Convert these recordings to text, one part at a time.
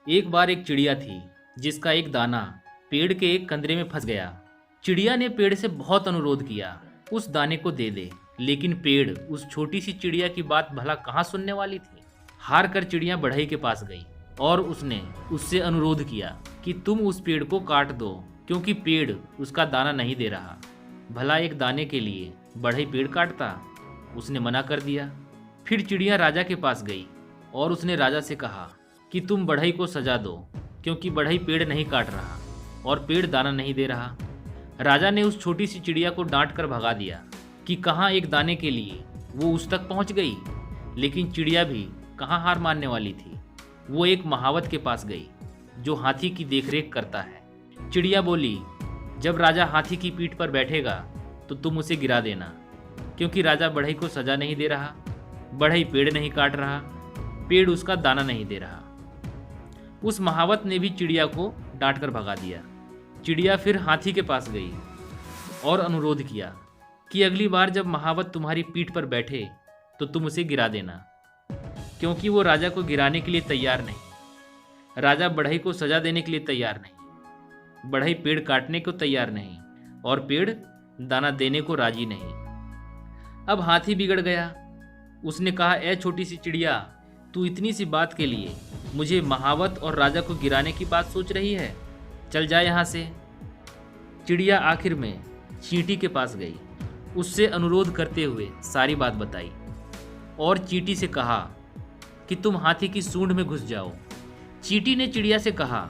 एक बार एक चिड़िया थी जिसका एक दाना पेड़ के एक कंदरे में फंस गया। चिड़िया ने पेड़ से बहुत अनुरोध किया उस दाने को दे दे, लेकिन पेड़ उस छोटी सी चिड़िया की बात भला कहाँ सुनने वाली थी। हार कर चिड़िया बढ़ई के पास गई और उसने उससे अनुरोध किया कि तुम उस पेड़ को काट दो, क्योंकि पेड़ उसका दाना नहीं दे रहा। भला एक दाने के लिए बढ़ई पेड़ काटता? उसने मना कर दिया। फिर चिड़िया राजा के पास गई और उसने राजा से कहा कि तुम बढ़ई को सजा दो, क्योंकि बढ़ई पेड़ नहीं काट रहा और पेड़ दाना नहीं दे रहा। राजा ने उस छोटी सी चिड़िया को डांट कर भगा दिया कि कहाँ एक दाने के लिए वो उस तक पहुंच गई। लेकिन चिड़िया भी कहाँ हार मानने वाली थी। वो एक महावत के पास गई जो हाथी की देखरेख करता है। चिड़िया बोली, जब राजा हाथी की पीठ पर बैठेगा तो तुम उसे गिरा देना, क्योंकि राजा बढ़ई को सजा नहीं दे रहा, बढ़ई पेड़ नहीं काट रहा, पेड़ उसका दाना नहीं दे रहा। उस महावत ने भी चिड़िया को डांट कर भगा दिया। चिड़िया फिर हाथी के पास गई और अनुरोध किया कि अगली बार जब महावत तुम्हारी पीठ पर बैठे तो तुम उसे गिरा देना, क्योंकि वो राजा को गिराने के लिए तैयार नहीं। राजा बढ़ई को सजा देने के लिए तैयार नहीं, बढ़ई पेड़ काटने को तैयार नहीं और पेड़ दाना देने को राजी नहीं। अब हाथी बिगड़ गया। उसने कहा, ए छोटी सी चिड़िया, तू इतनी सी बात के लिए मुझे महावत और राजा को गिराने की बात सोच रही है? चल जा यहाँ से। चिड़िया आखिर में चींटी के पास गई, उससे अनुरोध करते हुए सारी बात बताई और चींटी से कहा कि तुम हाथी की सूंड में घुस जाओ। चींटी ने चिड़िया से कहा,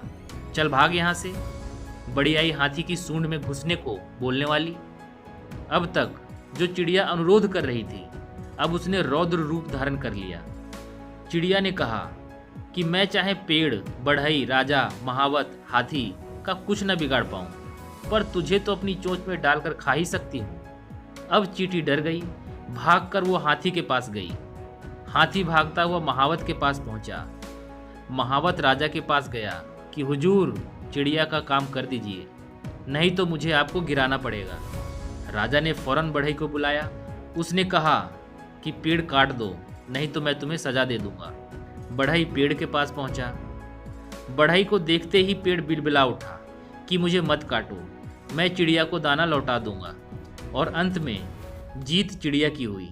चल भाग यहाँ से। बड़ी आई हाथी की सूंड में घुसने को बोलने वाली। अब तक जो चिड़िया अनुरोध कर रही थी, अब उसने रौद्र रूप धारण कर लिया। चिड़िया ने कहा कि मैं चाहे पेड़, बढ़ई, राजा, महावत, हाथी का कुछ न बिगाड़ पाऊं, पर तुझे तो अपनी चोंच में डालकर खा ही सकती हूं। अब चींटी डर गई। भागकर वो हाथी के पास गई। हाथी भागता हुआ महावत के पास पहुंचा। महावत राजा के पास गया कि हुजूर, चिड़िया का काम कर दीजिए, नहीं तो मुझे आपको गिराना पड़ेगा। राजा ने फौरन बढ़ई को बुलाया। उसने कहा कि पेड़ काट दो, नहीं तो मैं तुम्हें सजा दे दूंगा। बढ़ई पेड़ के पास पहुंचा। बढ़ई को देखते ही पेड़ बिलबिला उठा कि मुझे मत काटो, मैं चिड़िया को दाना लौटा दूंगा। और अंत में जीत चिड़िया की हुई।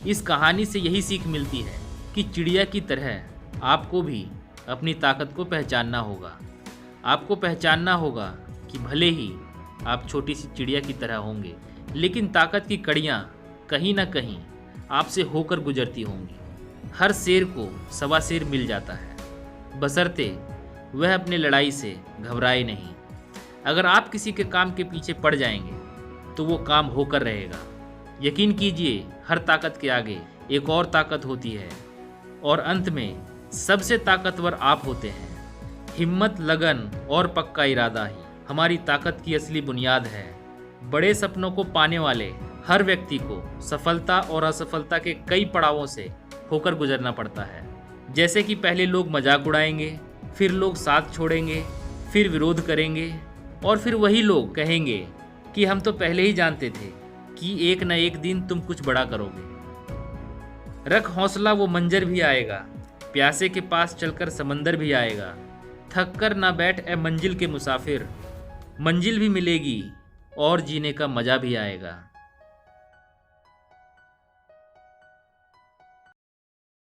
इस कहानी से यही सीख मिलती है कि चिड़िया की तरह आपको भी अपनी ताकत को पहचानना होगा। आपको पहचानना होगा कि भले ही आप छोटी सी चिड़िया की तरह होंगे, लेकिन ताकत की कड़ियाँ कहीं ना कहीं आपसे होकर गुजरती होंगी। हर शेर को सवा शेर मिल जाता है, बशर्ते वह अपने लड़ाई से घबराए नहीं। अगर आप किसी के काम के पीछे पड़ जाएंगे तो वो काम होकर रहेगा। यकीन कीजिए, हर ताकत के आगे एक और ताकत होती है और अंत में सबसे ताकतवर आप होते हैं। हिम्मत, लगन और पक्का इरादा ही हमारी ताकत की असली बुनियाद है। बड़े सपनों को पाने वाले हर व्यक्ति को सफलता और असफलता के कई पड़ावों से होकर गुजरना पड़ता है। जैसे कि पहले लोग मजाक उड़ाएंगे, फिर लोग साथ छोड़ेंगे, फिर विरोध करेंगे और फिर वही लोग कहेंगे कि हम तो पहले ही जानते थे कि एक न एक दिन तुम कुछ बड़ा करोगे। रख हौसला, वो मंजर भी आएगा। प्यासे के पास चलकर समंदर भी आएगा। थक कर ना बैठ ए मंजिल के मुसाफिर, मंजिल भी मिलेगी और जीने का मजा भी आएगा।